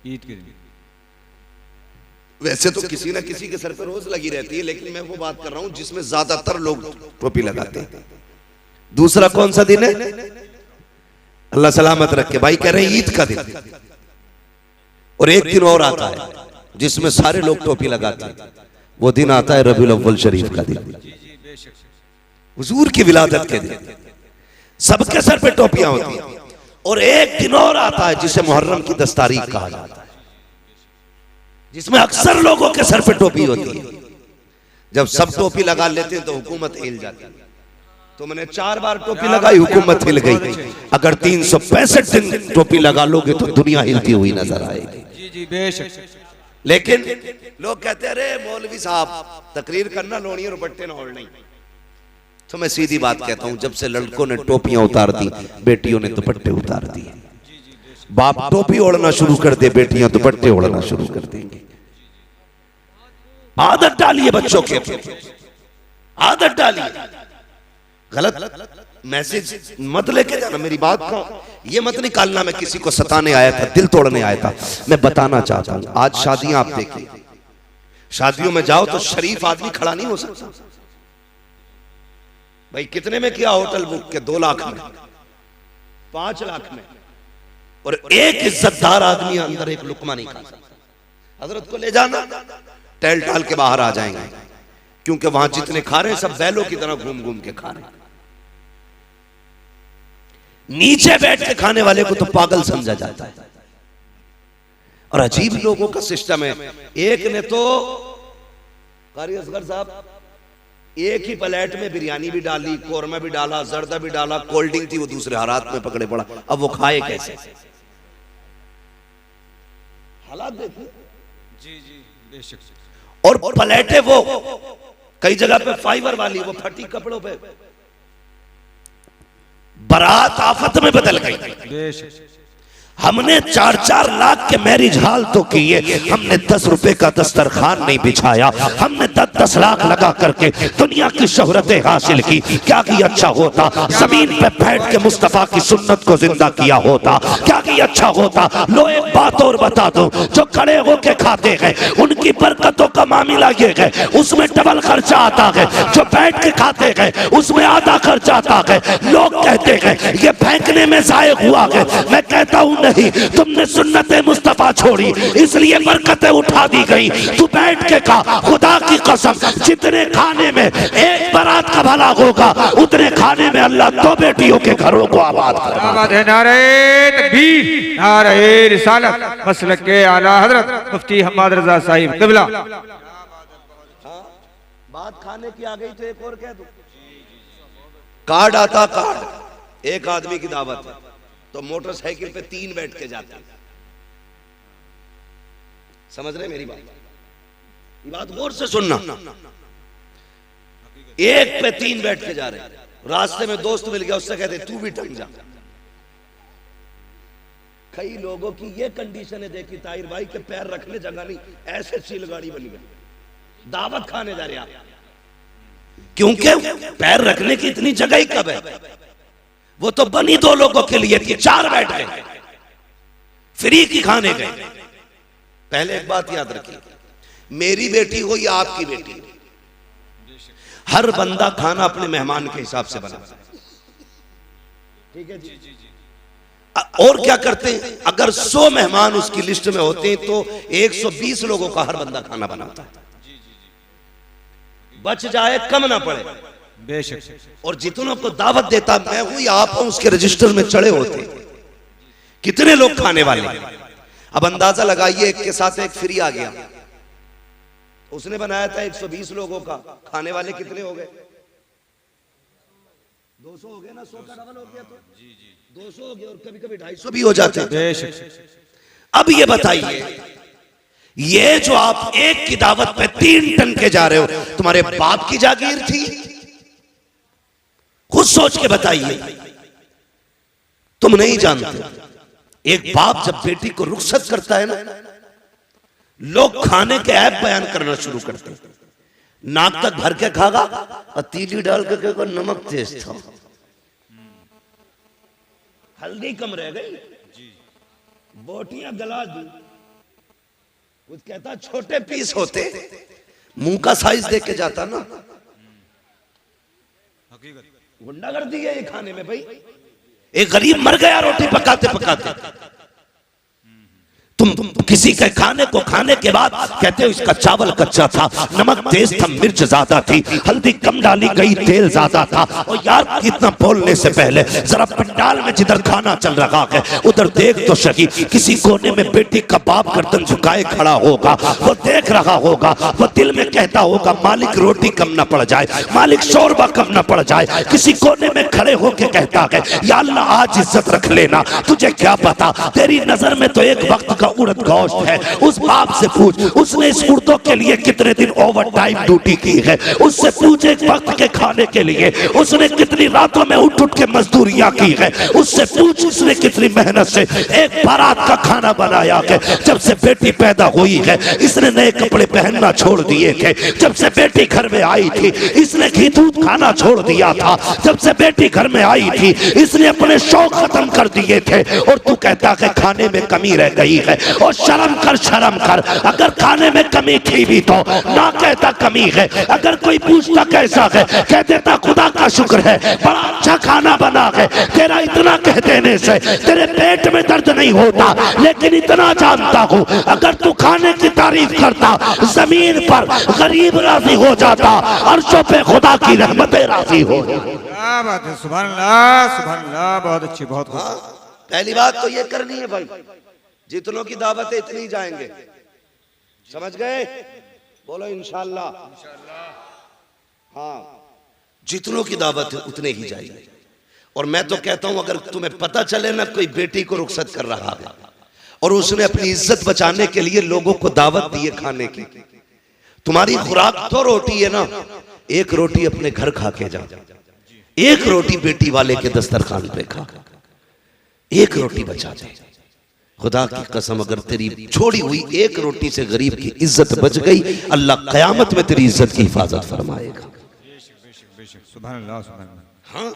ईद के दिन। वैसे तो किसी ना किसी के सर पे रोज लगी रहती है, लेकिन मैं वो बात कर रहा हूं जिसमें ज्यादातर लोग टोपी लगाते हैं। दूसरा कौन सा दिन है? अल्लाह सलामत रखे भाई, कह रहे हैं ईद का दिन। और एक दिन और आता है जिसमें सारे लोग टोपी लगाते हैं, वो दिन आता है रबीउल अव्वल शरीफ का दिन, हुजूर की विलादत के दिन। सबके सर पे टोपियां होती हैं। और एक दिन और आता है जिसे मुहर्रम की 10 तारीख कहा जाता है, जिसमें अक्सर लोगों के सर पे टोपी होती है। जब सब टोपी लगा लेते हैं तो हुकूमत हिल जाती है। तुमने 4 बार टोपी लगाई, हुकूमत हिल गई। अगर 365 दिन टोपी लगा लोगे तो दुनिया हिलती हुई नजर आएगी। जी जी बेशक। लेकिन लोग कहते हैं, अरे मौलवी साहब तकरीर करना, लोनी और बट्टे ना ओढ़नी। तो मैं सीधी बात कहता हूं, जब से लड़कों ने टोपियां उतार दी, बेटियों ने दुपट्टे उतार दिए। बाप टोपी ओढ़ना शुरू कर दे, बेटियां दुपट्टे ओढ़ना शुरू कर देंगी। आदत डालिए बच्चों के, आदत डालिए। गलत मैसेज मत लेके जाना। मेरी बात का ये मत निकालना मैं किसी को सताने आया था, दिल तोड़ने आया था। मैं बताना चाहता हूं, आज शादियां आप देखिए, शादियों में जाओ तो शरीफ आदमी खड़ा नहीं हो सकता। भाई कितने में किया होटल बुक के? 2 लाख में, 5 लाख में। और एक इज्जतदार आदमी अंदर एक लुकमा नहीं खा सकता। हजरत को ले जाना, टहल टाल के बाहर आ जाएंगे, क्योंकि वहां जितने खा रहे हैं सब बैलों की तरह घूम घूम के खा रहे हैं। नीचे बैठ के खाने वाले को तो पागल समझा जाता है। और अजीब लोगों का सिस्टम है। एक ने तो, कारी असगर साहब, एक ही प्लेट में बिरयानी भी डाली, कोरमा भी डाला, जर्दा भी डाला, कोल्ड ड्रिंक थी, वो दूसरे हालात में पकड़े पड़ा। अब वो खाए कैसे? हालात देखिए। जी जी बेशक। और प्लेटें वो कई जगह पे फाइबर वाली, वो फटी कपड़ों पे। बारात आफत में बदल गई। बेशक। हमने 4-4 लाख के मैरिज हॉल तो किए, हमने 10 रुपए का दस्तरखान नहीं बिछाया। हमने 10-10 लाख लगा करके दुनिया की शोहरतें हासिल की। क्या कि अच्छा होता जमीन पे बैठ के मुस्तफा की सुन्नत को जिंदा किया होता। क्या कि अच्छा होता। लो एक बात और बता दो, जो खड़े होके खाते हैं उनकी बरकतों का मामला ये है, उसमें डबल खर्चा आता है। जो बैठ के खाते हैं उसमें आधा खर्चा आता है। लोग कहते हैं ये फेंकने में जायक हुआ है। मैं कहता हूं नहीं, तुमने सुन्नते मुस्तफा छोड़ी इसलिए बरकतें उठा दी गई। तू बैठ के खा, खुदा की कसम, जितने खाने में एक बारात का भला होगा उतने खाने में अल्लाह 2 बेटियों के घरों को आबाद करेगा। नारे तकबीर, नारे रिसालत, मसलक के आला हजरत मुफ्ती हम्माद रजा साहिब क़िबला। बात खाने की आ गई तो एक और कह दो, कार्ड आता, कार्ड एक आदमी की दावत है तो मोटरसाइकिल पे 3 बैठ के जाते हैं। समझ रहे मेरी बात? ये बात गौर से सुनना। एक पे 3 बैठ के जा रहे हैं, रास्ते में दोस्त मिल गया, उससे कहते तू भी ढंग जा। कई लोगों की ये कंडीशन है, देखी ताहिर भाई के पैर रखने जगह नहीं, ऐसे चील गाड़ी बनी गई। दावत खाने जा रहे आप, क्योंकि पैर रखने की इतनी जगह ही कब है? वो तो बनी 2 लोगों के लिए थी, 4 बैठ गए, फ्री की खाने गए। पहले एक बात याद रखिए, मेरी बेटी हो या आपकी बेटी, हर बंदा खाना अपने मेहमान के हिसाब से बनाता है। ठीक है जी? और क्या करते हैं, अगर 100 मेहमान उसकी लिस्ट में होते हैं तो 120 लोगों का हर बंदा खाना बनाता है, बच जाए कम ना पड़े। बेशक। और जितनों को दावत देता मैं हूं या आप हूं, उसके रजिस्टर में चढ़े होते कितने लोग खाने वाले। अब अंदाजा लगाइए, एक के साथ एक फ्री आ गया, उसने बनाया था 120 लोगों का, खाने वाले कितने हो गए? 200 हो गए ना, 100 का डबल हो गया तो 200 हो गया, और कभी कभी 250 भी हो जाते हैं। अब ये बताइए, ये जो आप एक की दावत पे 3 टन के जा रहे हो, तुम्हारे बाप की जागीर थी? खुद सोच के बताइए, तुम नहीं जानते। एक बाप जब बेटी को रुखसत करता है ना, लोग खाने के ऐप बयान करना शुरू करते हैं। नाक तक भर के खागा और तीली डाल के नमक तेज था, हल्दी कम रह गई, बोटियां गला दी। कुछ कहता छोटे पीस होते, मुंह का साइज देख के जाता ना। गुंडागर्दी है ये खाने में भाई। एक गरीब मर गया रोटी पकाते पकाते, तुम किसी के खाने को खाने के बाद कहते हो इसका चावल कच्चा था, नमक तेज था, मिर्च ज्यादा थी, हल्दी कम डाली गई, तेल ज्यादा था। और यार कितना बोलने से पहले जरा पंडाल में जिधर खाना चल रहा है उधर देख तो सही, किसी कोने में बेटी का बाप गर्दन झुकाए खड़ा होगा, वो देख रहा होगा, वो दिल में कहता होगा मालिक रोटी कम न पड़ जाए, मालिक शोरबा कम न पड़ जाए। किसी कोने में खड़े होके कहता है या अल्लाह आज इज्जत रख लेना, तुझे क्या पता तेरी नजर में तो एक वक्त का उड़द गोश्त है। उस बाप से पूछ, उसने इस उर्दों के लिए कितने दिन ओवर टाइम ड्यूटी की है। उससे पूछ एक वक्त के खाने के लिए उसने कितनी रातों में उठ उठ के मजदूरियां की है। उससे पूछ उसने कितनी मेहनत से एक बारात का खाना बनाया है। जब से बेटी पैदा हुई है इसने नए कपड़े पहनना छोड़ दिए थे। जब से बेटी घर में आई थी इसने घी दूध खाना छोड़ दिया था। जब से बेटी घर में आई थी इसने अपने शौक खत्म कर दिए थे। और तू कहता है खाने में कमी रह गई है। और शर्म कर, शर्म कर, अगर खाने में कमी थी भी तो ना कहता कमी है। अगर कोई पूछता कैसा है कह देता खुदा का शुक्र है बड़ा अच्छा खाना बना है। तेरा इतना कह देने से तेरे पेट में दर्द नहीं होता, लेकिन इतना जानता हूं अगर तू खाने की तारीफ करता जमीन पर गरीब राजी हो जाता, अर्शों पे खुदा की रहमतें राजी हो। क्या बात है, सुभान अल्लाह, सुभान अल्लाह, बहुत अच्छी, बहुत खूब। पहली बात तो ये करनी है भाई, जितनों की दावत है इतनी जाएंगे, समझ गए? बोलो इंशाल्लाह। हाँ, जितनों की दावत है उतने ही जाएंगे। और मैं तो कहता हूं अगर तुम्हें पता चले ना कोई बेटी को रुखसत कर रहा है और उसने अपनी इज्जत बचाने के लिए लोगों को दावत दी है खाने की, तुम्हारी खुराक तो रोटी है ना, एक रोटी अपने घर खा के जा, एक रोटी बेटी वाले के दस्तरखान पे खा, एक रोटी बचा दे। खुदा की कसम अगर तेरी छोड़ी हुई एक रोटी से गरीब की इज्जत बच गई, अल्लाह कयामत में तेरी इज्जत की हिफाजत फरमाएगा। सुभान अल्लाह, सुभान अल्लाह। हाँ,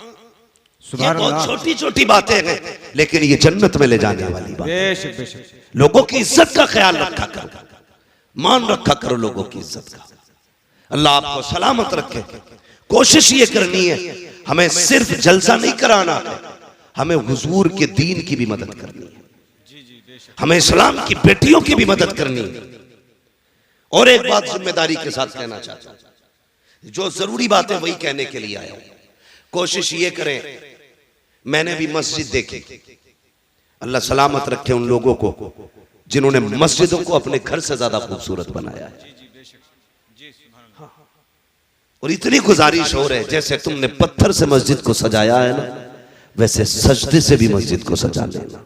सुभान बहुत अल्लाह। छोटी छोटी बातें हैं लेकिन ये जन्नत में ले जाने वाली बात। बेशक बेशक। लोगों की इज्जत का ख्याल रखा करो, मान रखा करो लोगों की इज्जत का। अल्लाह आपको सलामत रखे। कोशिश ये करनी है हमें सिर्फ जलसा नहीं कराना है, हमें हुजूर के दीन की भी मदद करनी है, हमें इस्लाम की बेटियों की भी मदद करनी है। और एक बात जिम्मेदारी के साथ कहना चाहता हूं, जो जरूरी बात है वही कहने के लिए आया हूं। कोशिश ये करें, मैंने भी मस्जिद देखी, अल्लाह सलामत रखे उन लोगों को जिन्होंने मस्जिदों को अपने घर से ज्यादा खूबसूरत बनाया है। और इतनी गुजारिश हो रही है, जैसे तुमने पत्थर से मस्जिद को सजाया है ना, वैसे सजदे से भी मस्जिद को सजा लेना।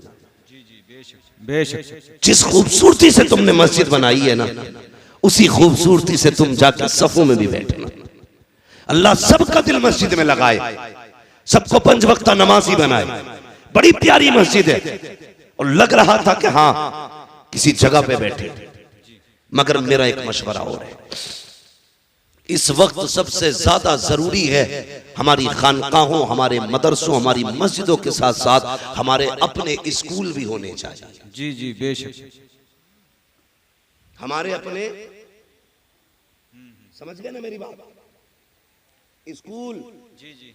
बेशक जिस खूबसूरती से तुमने मस्जिद बनाई है ना, उसी खूबसूरती से तुम जाकर सफों में भी बैठना। अल्लाह सबका दिल मस्जिद में लगाए, सबको 5 वक्त नमाजी बनाए। बड़ी प्यारी मस्जिद है और लग रहा था कि हाँ किसी जगह पे बैठे। मगर मेरा एक मशवरा और है, इस वक्त सबसे ज्यादा जरूरी है हमारी खानकाहों, हमारे मदरसों, हमारी मस्जिदों के साथ साथ हमारे अपने स्कूल भी होने चाहिए। जी जी बेशक, हमारे अपने, समझ गए ना मेरी बात, स्कूल जी जी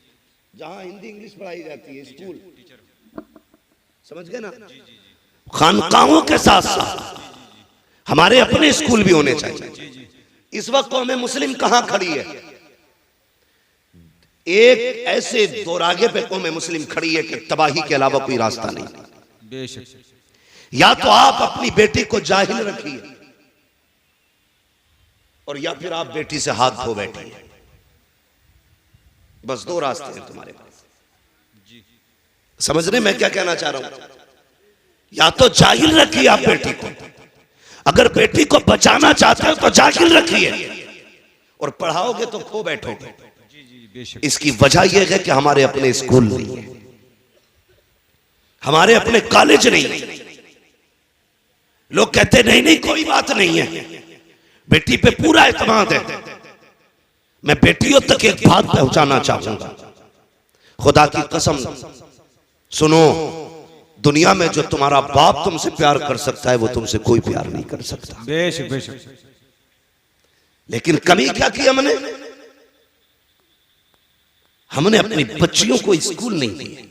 जहां हिंदी इंग्लिश पढ़ाई जाती है, स्कूल, समझ गए ना। खानकाहों के साथ साथ हमारे अपने स्कूल भी होने चाहिए। इस वक्त कौम मुस्लिम कहां खड़ी है? एक ऐसे दोरागे पे कौम मुस्लिम खड़ी है कि तबाही के अलावा कोई रास्ता नहीं। बेशक, या तो आप अपनी बेटी को जाहिल रखिए और या फिर आप बेटी से हाथ धो बैठिए। बस 2 रास्ते हैं तुम्हारे पास। समझ रहे मैं क्या कहना चाह रहा हूं? या तो जाहिल रखिए आप बेटी को, अगर बेटी को बचाना चाहते हो तो जाहिल रखिए, और पढ़ाओगे तो खो बैठोगे। इसकी वजह यह है कि हमारे अपने स्कूल नहीं है, हमारे अपने कॉलेज नहीं है। लोग कहते नहीं नहीं कोई बात नहीं है, बेटी पे पूरा एतमाद है। मैं बेटियों तक एक बात पहुंचाना चाहूंगा, खुदा की कसम सुनो, दुनिया में जो तुम्हारा बाप तुमसे प्यार कर सकता है वो तुमसे कोई प्यार नहीं कर सकता। बेशक बेशक, लेकिन कमी क्या की हमने? हमने अपनी बच्चियों को स्कूल नहीं दिए।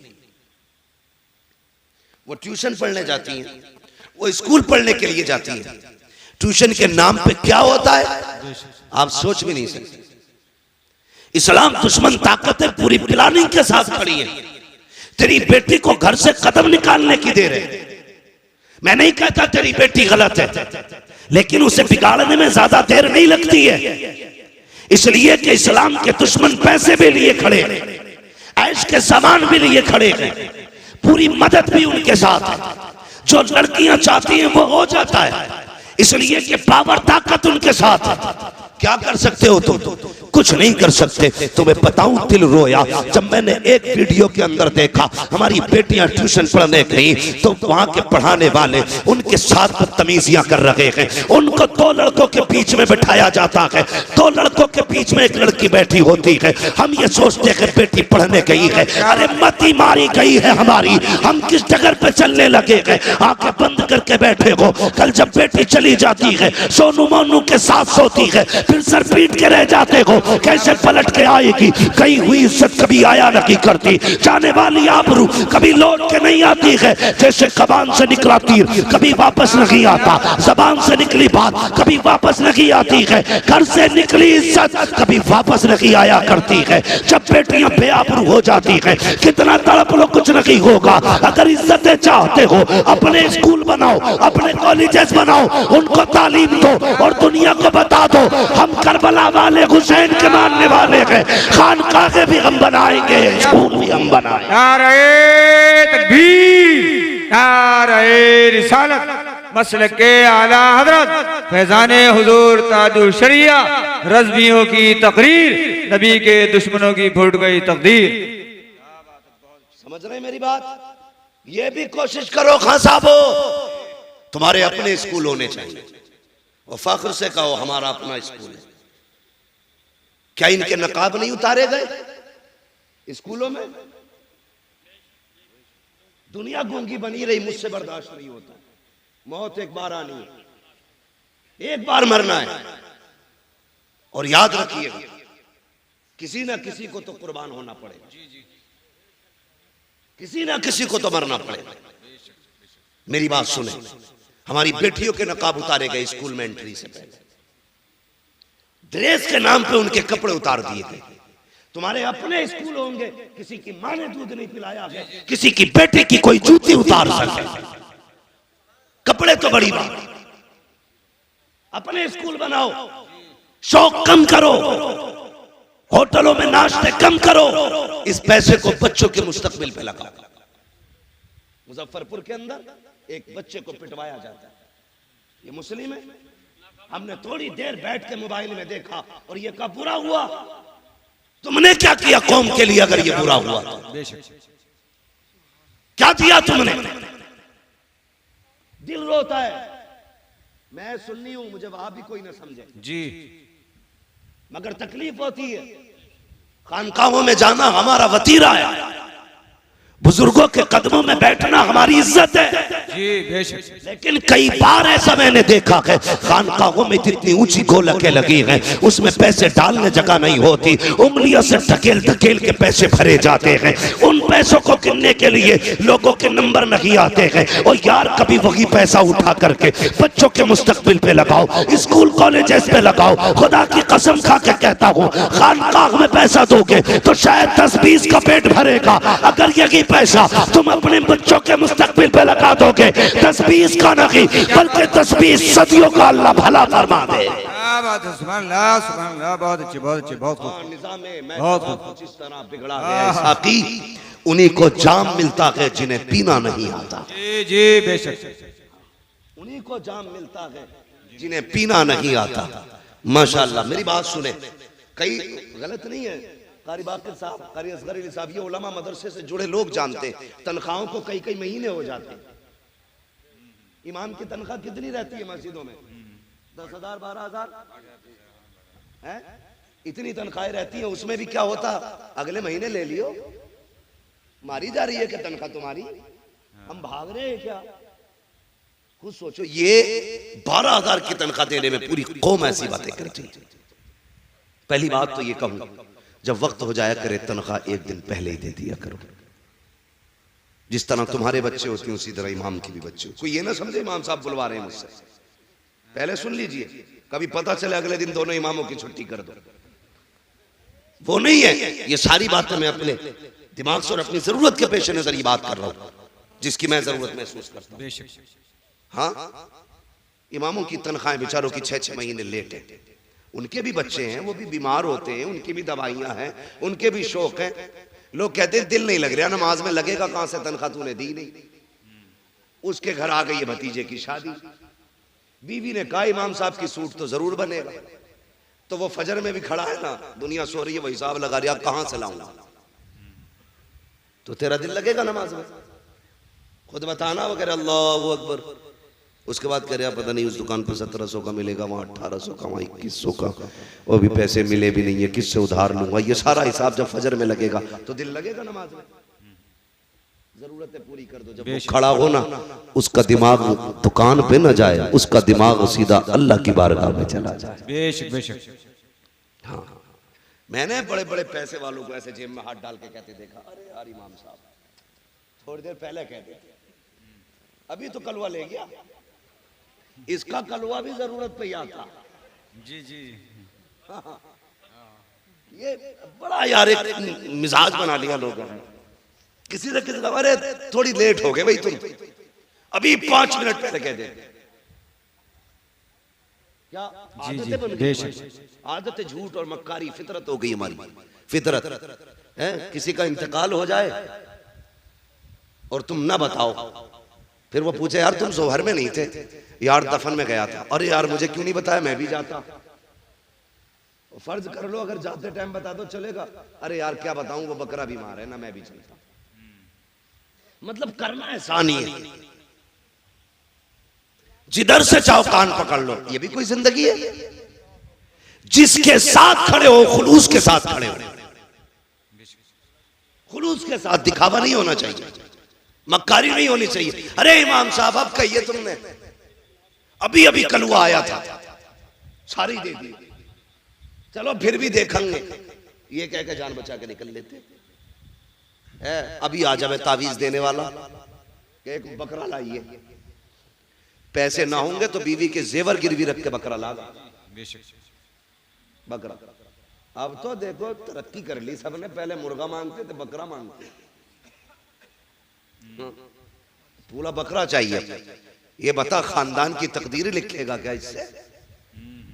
वो ट्यूशन पढ़ने जाती हैं, वो स्कूल पढ़ने के लिए जाती हैं। ट्यूशन के नाम पे क्या होता है आप सोच भी नहीं सकते। इस्लाम दुश्मन ताकतें पूरी प्लानिंग के साथ खड़ी है, तेरी बेटी को घर से कदम निकालने की दे रहे। मैं नहीं कहता तेरी बेटी गलत है, लेकिन उसे बिगाड़ने में ज्यादा देर नहीं लगती है, इसलिए कि इस्लाम के दुश्मन पैसे भी लिए खड़े हैं, ऐश के सामान भी लिए खड़े हैं, पूरी मदद भी उनके साथ है। जो लड़कियां चाहती हैं वो हो जाता है, इसलिए कि पावर ताकत उनके साथ है। क्या कर सकते हो तुम? कुछ नहीं कर सकते। तुम्हें बताऊं, दिल रोया जब मैंने एक वीडियो के अंदर देखा, हमारी बेटियां ट्यूशन पढ़ने गई तो वहां के पढ़ाने वाले उनके साथ बदतमीजियां कर रहे हैं। उनको 2 लड़कों के बीच में बिठाया जाता है, 2 लड़कों के बीच में एक लड़की बैठी होती है। हम ये सोचते हैं बेटी पढ़ने गई है, अरे मती मारी गई है हमारी, हम किस जगह पे चलने लगे हैं? आंखें बंद करके बैठे हो। कल जब बेटी चली जाती है, सोनू मोनू के साथ सोती है, फिर सर पीट के रह जाते हो। कैसे पलट के आएगी? गई हुई इज्जत कभी आया नहीं करती, जाने वाली आबरू कभी लौट के नहीं आती है। जैसे कबान से निकला तीर कभी वापस नहीं आता, जबान से निकली बात कभी वापस नहीं आती है, घर से निकली इज्जत कभी वापस नहीं आया करती है। जब बेटियां बेआबरू हो जाती है, कितना तड़प लो, कुछ नहीं होगा। अगर इज्जतें चाहते हो, अपने स्कूल बनाओ, अपने कॉलेजेस बनाओ, उनको तालीम दो और दुनिया को बता दो हम करबला वाले हुसैन के मानने वाले हैं। खानकाहे भी हम बनाएंगे, स्कूल भी हम बनाएंगे। नारे तकबीर, नारे रिसालत, मसलके आला हजरत फैजाने हुजूर ताजु शरिया, रज़वियों की तकरीर, नबी के दुश्मनों की फूट गई तकदीर। समझ रहे मेरी बात? ये भी कोशिश करो खां साहबो, तुम्हारे अपने स्कूल होने चाहिए और फख्र से कहो हमारा अपना स्कूल है। क्या इनके नकाब नहीं उतारे गए स्कूलों में? दुनिया गूंगी बनी रही, मुझसे बर्दाश्त नहीं होता। मौत एक बार आनी है, एक बार मरना है, और याद रखिए किसी ना किसी को तो कुर्बान होना पड़ेगा, किसी ना किसी को तो मरना पड़ेगा। मेरी बात सुने, हमारी बेटियों के नकाब उतारे गए स्कूल में एंट्री से पहले, ड्रेस के नाम पे उनके कपड़े उतार दिए गए। तुम्हारे अपने स्कूल होंगे, किसी की मां ने दूध नहीं पिलाया है, किसी की बेटे की कोई जूती उतार सके, कपड़े तो बड़ी बात। अपने स्कूल बनाओ, शौक कम करो, होटलों में नाश्ते कम करो, इस पैसे को बच्चों के मुस्तकबिल पे लगाओ। मुजफ्फरपुर के अंदर एक बच्चे को पिटवाया जाता है, ये मुस्लिम है। हमने थोड़ी देर बैठ के मोबाइल में देखा और ये कब बुरा हुआ। तुमने क्या किया कौम के लिए अगर ये बुरा हुआ तो? क्या दिया तुमने? दिल रोता है। मैं सुन्नी हूं, मुझे वहां भी कोई ना समझे जी, मगर तकलीफ होती है। खानकाहों में जाना हमारा वतीरा है, बुजुर्गों के कदमों में बैठना हमारी इज्जत है जी, बेशक। लेकिन कई बार ऐसा मैंने देखा है खानकाहों में जितनी ऊंची गोलकें लगी हैं उसमें पैसे डालने जगह नहीं होती, उंगलियों से धकेल धकेल के पैसे भरे जाते हैं। उन पैसों को गिनने के लिए लोगों के नंबर नहीं आते हैं। और यार कभी वही पैसा उठा करके बच्चों के मुस्तकबिल पे लगाओ, स्कूल कॉलेजेस पे लगाओ। खुदा की कसम खा के कहता हूँ खानकाह में पैसा दोगे तो शायद 10-20 का पेट भरेगा। अगर यही पैसा तुम अपने बच्चों के मुस्तकबिल पे लगा दोगे 10-20 का नहीं बल्कि 10-20 सदियों का अल्लाह भला फरमा दे। क्या बात है, सुभान अल्लाह, सुभान अल्लाह। बहुत अच्छी, बहुत अच्छी, बहुत खूब। बहुत इस तरह बिगड़ा है साकी, उन्हीं को जाम मिलता है जिन्हें पीना नहीं आता। जी जी, बेशक। उन्हीं को जाम मिलता है जिन्हें पीना नहीं आता। माशाअल्लाह, मेरी बात सुने, कई गलत नहीं है। कारी बाकर साहब, कारी असगर अली साहब, ये उलमा मदरसे से जुड़े लोग जानते हैं, तनख्वाहों को कई कई महीने हो जाते हैं। इमाम की तनख्वाह कितनी रहती है मस्जिदों में? 10,000 12,000 है, इतनी तनख्वाहें रहती है। उसमें भी क्या होता, अगले महीने ले लियो, मारी जा रही है कि तनख्वाह तुम्हारी, हम भाग रहे हैं क्या? खुद सोचो, ये 12,000 की तनख्वाह देने में पूरी कौम ऐसी बातें करती है। पहली बात तो ये कहूं, जब वक्त हो जाया करे तनख्वाह एक दिन पहले ही दे दिया करो। जिस तरह तुम्हारे बच्चे होते हैं उसी तरह इमाम की भी बच्चे। कोई ये ना समझे इमाम साहब बुलवा रहे हैं मुझसे, पहले सुन लीजिए, कभी पता चले अगले दिन दोनों इमामों की छुट्टी कर दो। वो नहीं है, ये सारी बातें मैं अपने दिमाग से और अपनी जरूरत के पेश नजर ये बात कर रहा हूं जिसकी मैं जरूरत महसूस करता हूं। हाँ, इमामों की तनख्वाहें बेचारों की 6-6 महीने लेट है। उनके भी बच्चे हैं, वो भी बीमार होते हैं, उनकी भी दवाइयां हैं, उनके भी शौक हैं। लोग कहते हैं दिल नहीं लग रहा नमाज में, लगेगा कहां से, तनख्वाह तूने दी नहीं। उसके घर आ गई है भतीजे की शादी, बीवी ने कहा इमाम साहब की सूट तो जरूर बनेगा। तो वो फजर में भी खड़ा है ना, दुनिया सो रही है, वो हिसाब लगा रही है कहां से लाऊंगा। तो तेरा दिल लगेगा नमाज में? खुद बताना वगैरह, अल्लाह अकबर। उसके बाद कह रहे पता नहीं उस दुकान पर 1700 का मिलेगा, वहां 1800 का, वहां 2100 का, वो भी पैसे मिले भी नहीं है, किससे उधार लूंगा। ये सारा हिसाब जब फजर में लगेगा तो दिल लगेगा नमाज में? जरूरतें पूरी कर दो। जब वो खड़ा हो ना, उसका दिमाग दुकान पे ना जाए, उसका दिमाग सीधा अल्लाह की बारगाह में चला जाए। बेशक बेशक। हाँ, मैंने बड़े बड़े पैसे वालों को ऐसे जेब में हाथ डाल के कहते देखा, अरे यार इमाम साहब थोड़ी देर पहले कहते थे, अभी तो कलवा ले गया, इसका कलवा भी जरूरत पे आता। जी जी। हाँ, ये बड़ा यार एक मिजाज बना लिया लोगों ने। किसी ने किसी अरे थोड़ी लेट हो गए भाई, तुम अभी 5 मिनट पहले कह दे। क्या आदतें बन गई? आदत झूठ और मक्कारी फितरत हो गई हमारी। फितरत है, किसी का इंतकाल हो जाए और तुम ना बताओ, फिर वो पूछे यार तुम जोहर में नहीं थे, यार दफन में गया था। अरे यार मुझे क्यों नहीं बताया, मैं भी जाता। फर्ज कर लो अगर जाते टाइम बता दो चलेगा। अरे यार क्या बताऊं, वो बकरा बीमार है ना, मैं भी चलता। मतलब करना एहसान ही है, जिधर से चाहो कान पकड़ लो। ये भी कोई जिंदगी है? जिसके साथ खड़े हो खुलूस के साथ खड़े हो, खुलूस के साथ, दिखावा नहीं होना चाहिए, मक्कारी नहीं होनी चाहिए। अरे इमाम साहब अब कहिए तुमने, अभी अभी कलवा आया था, सारी दे दी, चलो फिर भी देखेंगे, ये कह के जान बचा के निकल लेते है। अभी आ जावे तावीज देने वाला, एक बकरा लाइए, पैसे ना होंगे तो बीवी के जेवर गिरवी रख के बकरा ला। बकरा अब तो देखो तरक्की कर ली सबने, पहले मुर्गा मांगते थे, बकरा मांगते, पूरा बकरा चाहिए। ये बता खानदान की तकदीर लिखेगा क्या इससे,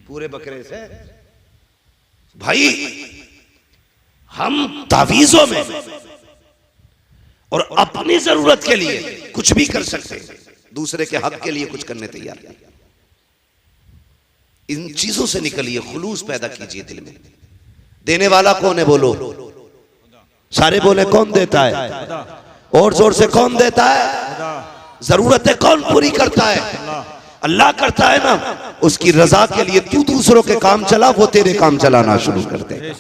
पूरे बकरे से? भाई हम तावीजों में और अपनी जरूरत के लिए कुछ भी कर सकते हैं, दूसरे के हक के लिए कुछ करने तैयार नहीं। इन चीजों से निकलिए, खुलूस पैदा कीजिए दिल में। देने वाला कौन है बोलो? सारे बोले कौन देता है? और जोर से कौन देता है? जरूरतें कौन पूरी करता है? अल्लाह करता है ना। उसकी रजा के लिए तू दूसरों के काम चला, वो तेरे काम चलाना शुरू कर दे।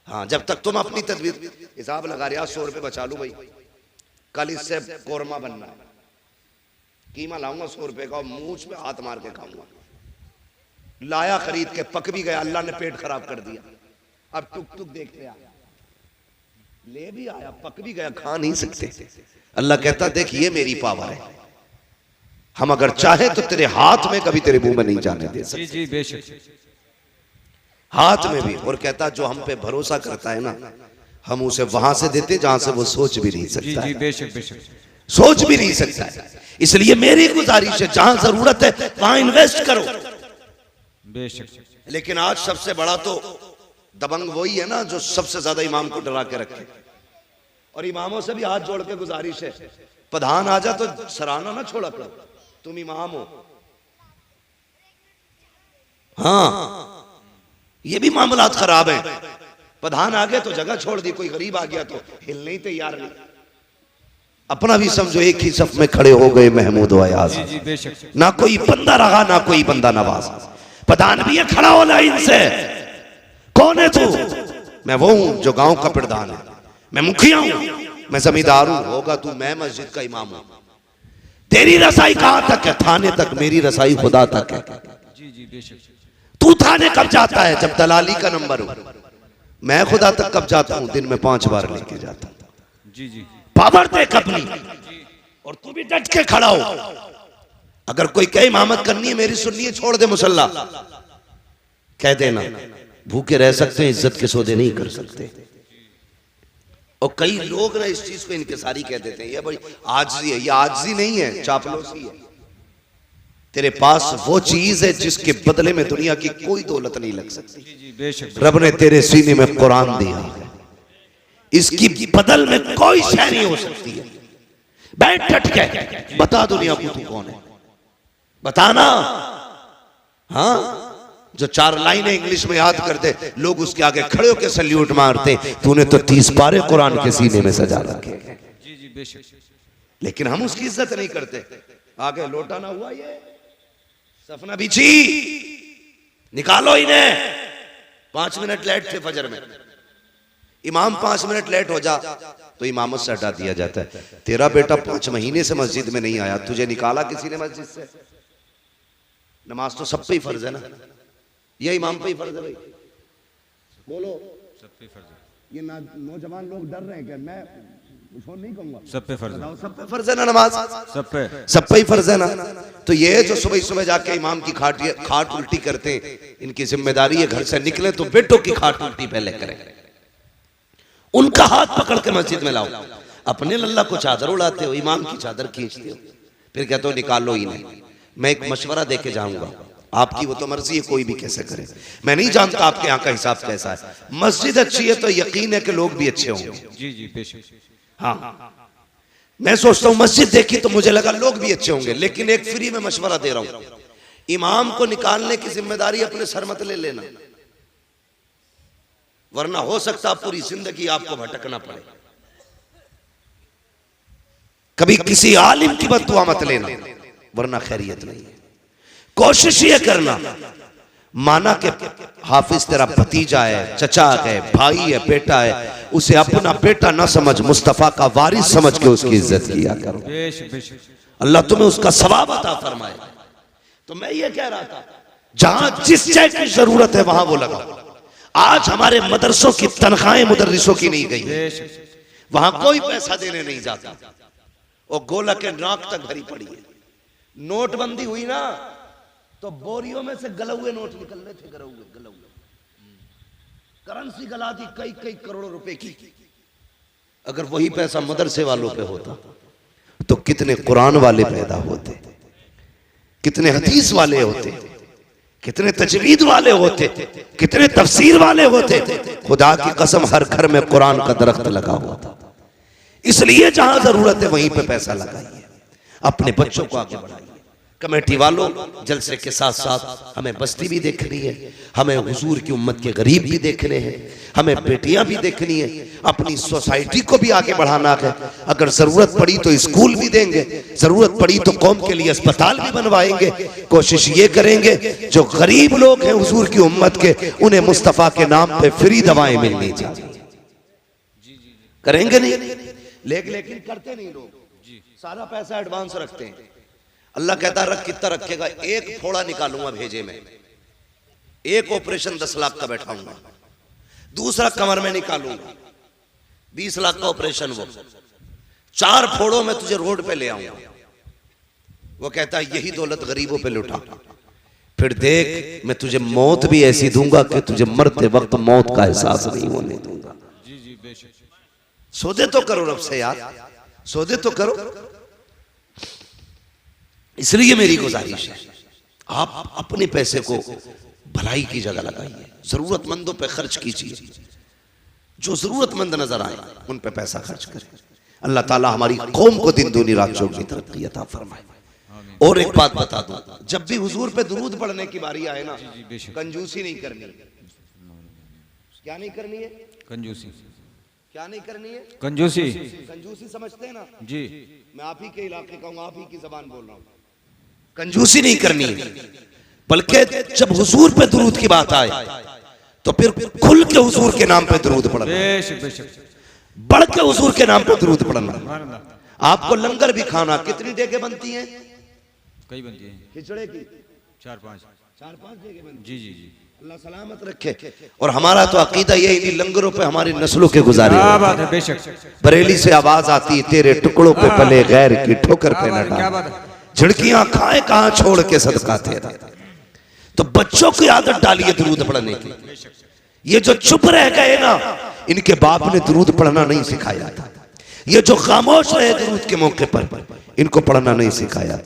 हाँ, जब तक तुम अपनी तदबीर हिसाब लगा रहे 100 रुपए बचा लूं भाई, कल इससे कोरमा बनना है, कीमा लाऊंगा 100 रुपए का, मूंछ पे हाथ मार के खाऊंगा। लाया खरीद के, पक भी गया, अल्लाह ने पेट खराब कर दिया। अब टुक टुक देखते आ, ले भी आया, पक भी गया, खा नहीं सकते। अल्लाह कहता देख ये मेरी पावर है, हम अगर चाहे तो तेरे हाथ में कभी तेरे मुंह में नहीं जाने दे सकते। जी बेशक, हाथ में भी। और कहता जो हम पे भरोसा करता है ना, हम उसे वहां से देते जहां से वो सोच भी नहीं सकता। जी बेशक बेशक, सोच भी नहीं सकता है। इसलिए मेरी गुजारिश है जहां जरूरत है वहां इन्वेस्ट करो। बेशक। लेकिन आज सबसे बड़ा तो दबंग वही है ना जो सबसे ज्यादा इमाम को डरा के रखे। और इमामों से भी हाथ जोड़ के गुजारिश है, प्रधान आ जा तो सराहना ना छोड़ा करो, तुम इमाम हो। हाँ, ये भी मामलात खराब है। प्रधान आ गए तो जगह छोड़ दी, कोई गरीब आ गया तो हिलने ही तैयार नहीं। अपना भी समझो एक ही सफ में खड़े हो गए महमूद व अयाज। जी बेशक, ना कोई बंदा रहा ना कोई बंदा नवाज। प्रधान भी है खड़ा हो लाइन से, कौन है तू? मैं वो हूं जो गांव का प्रधान है, मैं मुखिया हूं, मैं जमींदार हूं। होगा तू, मैं मस्जिद का इमाम हूं। तेरी रसाई कहां तक है? थाने तक। मेरी रसाई खुदा तक है। जी बेशक। तू थाने कब जाता है? जब दलाली का नंबर हो। मैं खुदा तक कब जाता हूं? दिन में 5 बार लेके जाता हूं। जी पावर देख अपनी, और तू भी डट के खड़ा हो। अगर कोई कहे इमामत करनी है मेरी सुननी है, छोड़ दे मुसल्ला, कह देना। भूखे रह सकते हैं, इज्जत के सौदे नहीं कर सकते। और कई लोग ना इस चीज को इनकिसारी कह देते हैं, ये बड़ी आजिज़ी है। ये आजिज़ी नहीं है, चापलूसी है। तेरे पास वो चीज है जिसके बदले में दुनिया की कोई दौलत नहीं लग सकती। रब ने तेरे सीने में कुरान दिया है, इसकी बदल में कोई शय नहीं हो सकती है। बैठ डट के बता दुनिया को तू कौन है, बताना। हाँ, जो 4 लाइनें इंग्लिश में याद कर दे, लोग उसके आगे खड़े होकर सल्यूट मारते। तूने तो 30 पारे कुरान के सीने में सजा रखे। जी बेशक। लेकिन हम उसकी इज्जत नहीं करते। आगे लोटा ना हुआ, ये सफना बिछी, निकालो इन्हें। 5 मिनट लेट थे फजर में, इमाम 5 मिनट लेट हो जा तो इमामत से हटा दिया जाता है। तेरा बेटा 5 महीने से मस्जिद में नहीं आया, तुझे निकाला किसी ने मस्जिद से? नमाज तो सब पे ही फर्ज है ना, ये इमाम पे ही फर्ज है भाई? बोलो, सब पे फर्ज है। ये नौजवान लोग डर रहे हैं कि मैं उसको नहीं कहूंगा। सब पे फर्ज है, सब पे फर्ज है ना नमाज? सब पे ही फर्ज है ना। तो ये जो सुबह सुबह जाके इमाम की खाट उल्टी करते हैं, इनकी जिम्मेदारी है घर से निकले तो बेटों की खाट उल्टी पहले करें, उनका हाथ पकड़ के मस्जिद में लाओ। अपने लल्ला को चादर उड़ाते हो, इमाम की चादर खींचते हो, फिर कहते हो निकालो ही नहीं। मैं एक मशवरा दे के जाऊंगा, आपकी वो तो मर्जी है, कोई भी कैसे करे। मैं नहीं जानता आपके यहाँ का हिसाब कैसा है। मस्जिद अच्छी है तो यकीन है कि लोग भी अच्छे होंगे। जी बेशक। हाँ, मैं सोचता हूँ मस्जिद देखी तो मुझे लगा लोग भी अच्छे होंगे। लेकिन एक फ्री में मशवरा दे रहा हूं, इमाम को निकालने की जिम्मेदारी अपने सर मत ले लेना, वरना हो सकता पूरी जिंदगी आपको भटकना पड़े। कभी किसी आलिम की बद्दुआ मत लेना, वरना खैरियत नहीं है। कोशिश ये करना, माना कि हाफिज तेरा भतीजा है, चचा है, भाई है, बेटा है, उसे अपना बेटा ना समझ, मुस्तफा का वारिस समझ के उसकी इज्जत किया करो। अल्लाह तुम्हें उसका सवाब अता फरमाए। तो मैं ये कह रहा था, जहां जिस चीज की जरूरत है वहां वो लगाओ। आज हमारे मदरसों की तनख्वाहें मुदर्रिसों की नहीं गई, वहां कोई पैसा देने नहीं जाता, और गोला के नाक तक भरी पड़ी है। नोटबंदी हुई ना तो बोरियों में से गले हुए नोट निकल रहे थे, गले हुए करेंसी गला दी कई करोड़ों रुपए की। अगर वही पैसा मदरसे वालों पे होता तो कितने कुरान वाले पैदा होते, कितने हदीस वाले होते, कितने तजवीद वाले होते, कितने तफसीर वाले होते। खुदा की कसम हर घर में कुरान का दरख्त लगा हुआ था। इसलिए जहां जरूरत है वहीं पे पैसा लगाइए, अपने बच्चों को आगे बढ़ाइए। कमेटी वालों, जलसे के साथ साथ हमें बस्ती भी देखनी है, हमें हुजूर की उम्मत के गरीब भी देखने हैं, हमें बेटियां भी देखनी है, अपनी सोसाइटी को भी आगे बढ़ाना है। अगर जरूरत पड़ी तो स्कूल भी देंगे, जरूरत पड़ी तो कौम के लिए अस्पताल भी बनवाएंगे। कोशिश ये करेंगे जो गरीब लोग हैं हुजूर की उम्मत के, उन्हें मुस्तफा के नाम पे फ्री दवाएं मिलनी चाहिए। करेंगे नहीं, लेकिन करते नहीं लोग, सारा पैसा एडवांस रखते हैं। अल्लाह कहता है रख, कितना रखेगा? एक फोड़ा निकालूंगा भेजे में, एक ऑपरेशन 10 लाख का बैठाऊंगा, दूसरा कमर में निकालूंगा 20 लाख का ऑपरेशन, वो 4 फोड़ों में तुझे रोड पे ले आऊंगा। वो कहता है यही दौलत गरीबों पे लुटा, फिर देख मैं तुझे मौत भी ऐसी दूंगा कि तुझे मरते वक्त मौत का एहसास नहीं होने दूंगा। सौदे तो करो रब से यार, सौदे तो करो। इसलिए मेरी गुजारिश है, आप अपने पैसे को भलाई की जगह लगाइए, जरूरतमंदों पे खर्च कीजिए, जो जरूरतमंद नजर आए उन पे पैसा खर्च करें। अल्लाह ताला हमारी कौम को दिन दूनी रात चौगुनी तरक्की अता फरमाए। और एक बात बता दूं, जब भी हुजूर पे दुरूद पढ़ने की बारी आए ना, कंजूसी नहीं करनी। क्या नहीं करनी है? कंजूसी। क्या नहीं करनी है? कंजूसी। कंजूसी समझते हैं ना जी? मैं आप ही के इलाके का हूं, आप ही की जबान बोल रहा हूं। कंजूसी नहीं करनी है, बल्कि जब हुजूर पे दुरूद की बात आए तो फिर खुल के हुजूर के नाम पे दुरूद पढ़ना, बढ़ के हुजूर के नाम पे दुरूद पढ़ना। आपको लंगर भी खाना, कितनी देगे बनती हैं? कई बनती हैं खिचड़े की, 4-5 देगे बनती। जी जी जी, अल्लाह सलामत रखे। और हमारा तो अकीदा यही, नहीं लंगरों पे हमारी नस्लों के गुजारे। बरेली से आवाज आती, तेरे टुकड़ों पे पले गैर की ठोकर पे न डाल, झिड़कियां खाए कहां छोड़ के सदका तेरा। तो बच्चों की आदत डालिए दुरूद पढ़ने की। ये जो चुप रह गए ना, इनके बाप ने दुरूद पढ़ना नहीं सिखाया था। ये जो खामोश रहे दुरूद के मौके पर, इनको पढ़ना नहीं सिखाया।